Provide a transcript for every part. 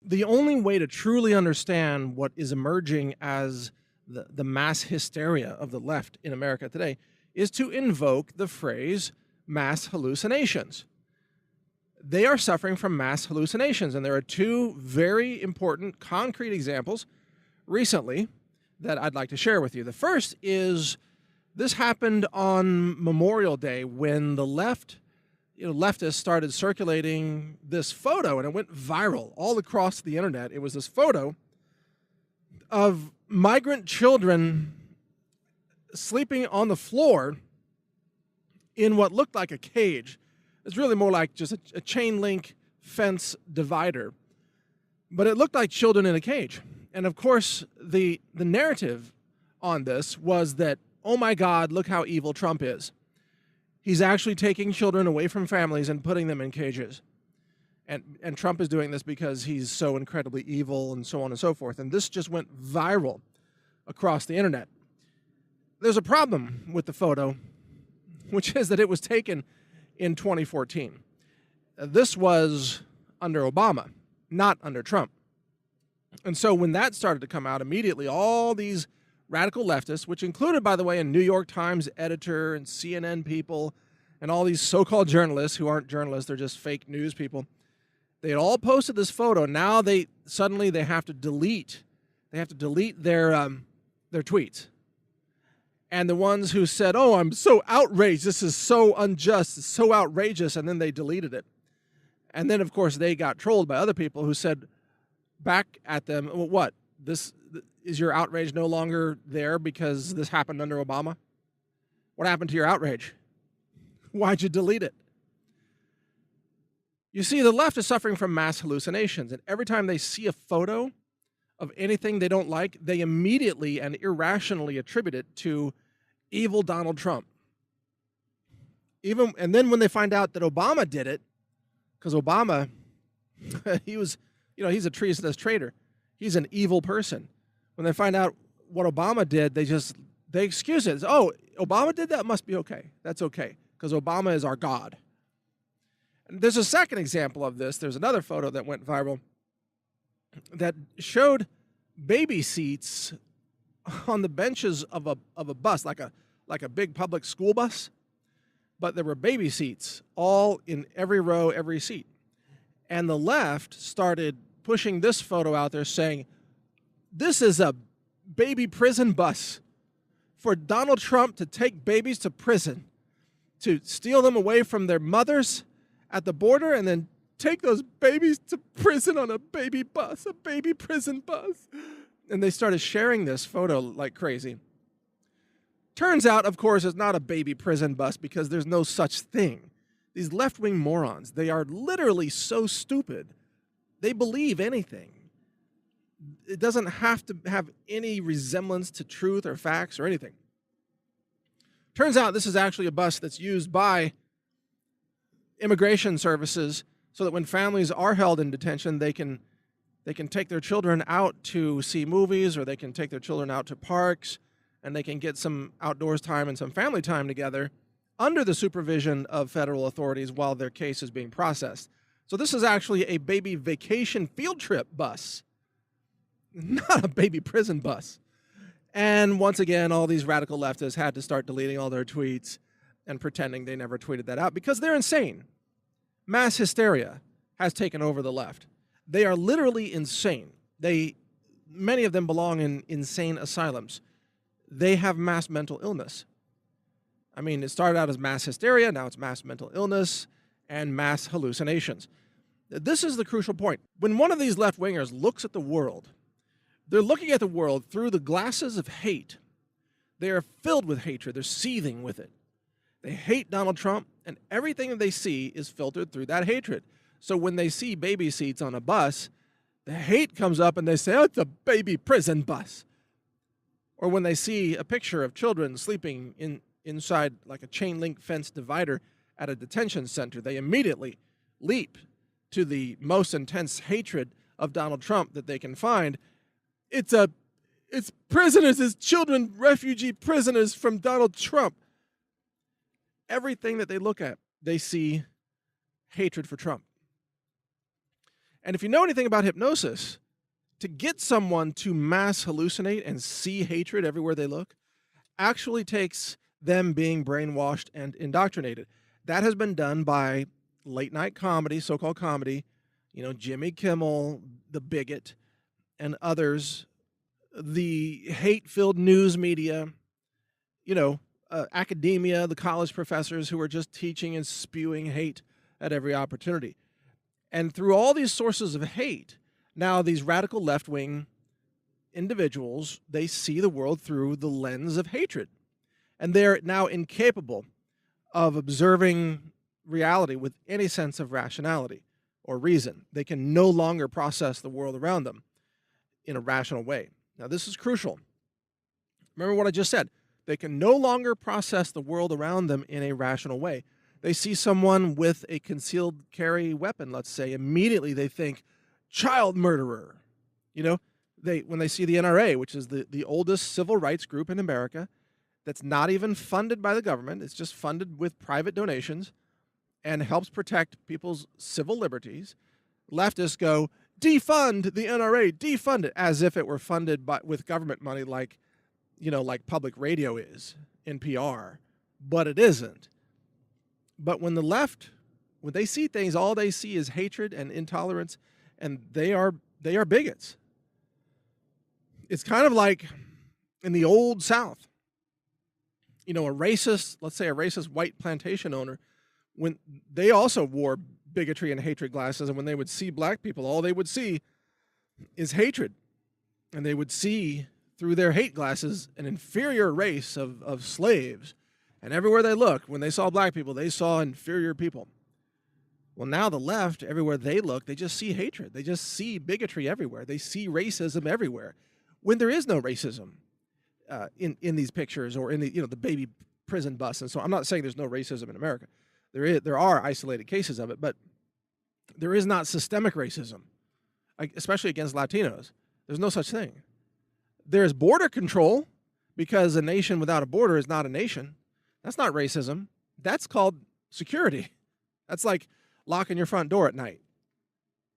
The only way to truly understand what is emerging as the mass hysteria of the left in America today is to invoke the phrase mass hallucinations. They are suffering from mass hallucinations, and there are two very important concrete examples recently that I'd like to share with you. The first is this happened on Memorial Day when the leftists started circulating this photo, and it went viral all across the internet. It was this photo of migrant children sleeping on the floor in what looked like a cage. It's really more like just a chain link fence divider, but it looked like children in a cage. And of course, the narrative on this was that, oh my God, look how evil Trump is. He's actually taking children away from families and putting them in cages. And Trump is doing this because he's so incredibly evil and so on and so forth. And this just went viral across the internet. There's a problem with the photo, which is that it was taken in 2014. This was under Obama, not under Trump. And so when that started to come out, immediately all these radical leftists, which included, by the way, a New York Times editor and CNN people and all these so-called journalists who aren't journalists, they're just fake news people, they had all posted this photo. Now they have to delete their tweets. And the ones who said, oh, I'm so outraged, this is so unjust, it's so outrageous, and then they deleted it. And then, of course, they got trolled by other people who said back at them, well, what, is your outrage no longer there because this happened under Obama? What happened to your outrage? Why'd you delete it? You see, the left is suffering from mass hallucinations, and every time they see a photo of anything they don't like, they immediately and irrationally attribute it to evil Donald Trump. And then when they find out that Obama did it, because Obama, he's a treasonous traitor. He's an evil person. When they find out what Obama did, they excuse it. Oh, Obama did that? Must be okay. That's okay, because Obama is our God. And there's a second example of this. There's another photo that went viral that showed baby seats on the benches of a bus, like a big public school bus, but there were baby seats all in every row, every seat. And the left started pushing this photo out there saying, this is a baby prison bus for Donald Trump to take babies to prison, to steal them away from their mothers at the border and then take those babies to prison on a baby bus, a baby prison bus. And they started sharing this photo like crazy. Turns out, of course, it's not a baby prison bus because there's no such thing. These left-wing morons, they are literally so stupid. They believe anything. It doesn't have to have any resemblance to truth or facts or anything. Turns out this is actually a bus that's used by immigration services so that when families are held in detention, they can take their children out to see movies, or they can take their children out to parks, and they can get some outdoors time and some family time together under the supervision of federal authorities while their case is being processed. So this is actually a baby vacation field trip bus, not a baby prison bus. And once again, all these radical leftists had to start deleting all their tweets and pretending they never tweeted that out because they're insane. Mass hysteria has taken over the left. They are literally insane. Many of them belong in insane asylums. They have mass mental illness. I mean, it started out as mass hysteria, now it's mass mental illness and mass hallucinations. This is the crucial point. When one of these left-wingers looks at the world, they're looking at the world through the glasses of hate. They are filled with hatred. They're seething with it. They hate Donald Trump, and everything that they see is filtered through that hatred. So when they see baby seats on a bus, the hate comes up and they say, oh, it's a baby prison bus. Or when they see a picture of children sleeping inside like a chain link fence divider at a detention center, they immediately leap to the most intense hatred of Donald Trump that they can find. It's prisoners, it's children, refugee prisoners from Donald Trump. Everything that they look at, they see hatred for Trump. And if you know anything about hypnosis, to get someone to mass hallucinate and see hatred everywhere they look actually takes them being brainwashed and indoctrinated. That has been done by late night comedy, so-called comedy, Jimmy Kimmel, the bigot, and others, the hate-filled news media, academia, the college professors who are just teaching and spewing hate at every opportunity. And through all these sources of hate, now these radical left-wing individuals, they see the world through the lens of hatred. And they're now incapable of observing reality with any sense of rationality or reason. They can no longer process the world around them in a rational way. Now, this is crucial. Remember what I just said. They can no longer process the world around them in a rational way. They see someone with a concealed carry weapon, let's say, immediately they think, child murderer. When they see the NRA, which is the oldest civil rights group in America, that's not even funded by the government, it's just funded with private donations and helps protect people's civil liberties, leftists go, defund the NRA, defund it, as if it were funded with government money like public radio is, NPR, but it isn't. But when the left, when they see things, all they see is hatred and intolerance, and they are bigots. It's kind of like in the old South, let's say a racist white plantation owner, when they also wore bigotry and hatred glasses, and when they would see black people, all they would see is hatred. And they would see through their hate glasses an inferior race of slaves. And everywhere they looked, when they saw black people, they saw inferior people. Well, now the left, everywhere they look, they just see hatred. They just see bigotry everywhere. They see racism everywhere, when there is no racism in these pictures or in the baby prison bus. And so I'm not saying there's no racism in America. There are isolated cases of it, but there is not systemic racism, especially against Latinos. There's no such thing. There's border control, because a nation without a border is not a nation. That's not racism. That's called security. That's like locking your front door at night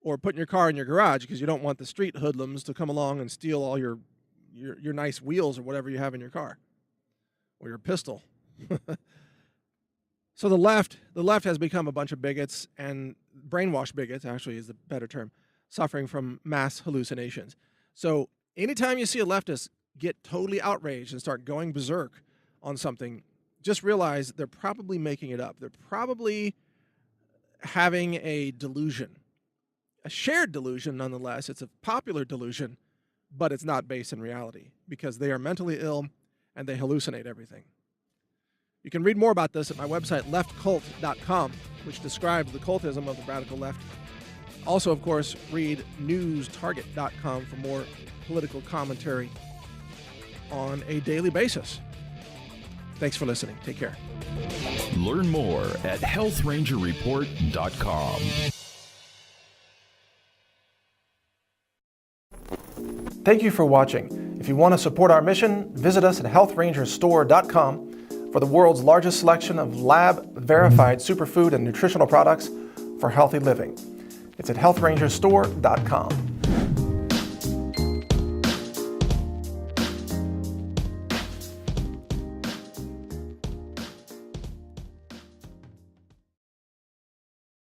or putting your car in your garage because you don't want the street hoodlums to come along and steal all your nice wheels or whatever you have in your car or your pistol. So the left has become a bunch of bigots, and brainwashed bigots actually is the better term, suffering from mass hallucinations. So anytime you see a leftist get totally outraged and start going berserk on something, just realize they're probably making it up. They're probably having a delusion, a shared delusion nonetheless. It's a popular delusion, but it's not based in reality because they are mentally ill and they hallucinate everything. You can read more about this at my website, leftcult.com, which describes the cultism of the radical left. Also, of course, read newstarget.com for more political commentary on a daily basis. Thanks for listening. Take care. Learn more at healthrangerreport.com. Thank you for watching. If you want to support our mission, visit us at healthrangerstore.com for the world's largest selection of lab-verified superfood and nutritional products for healthy living. It's at healthrangerstore.com.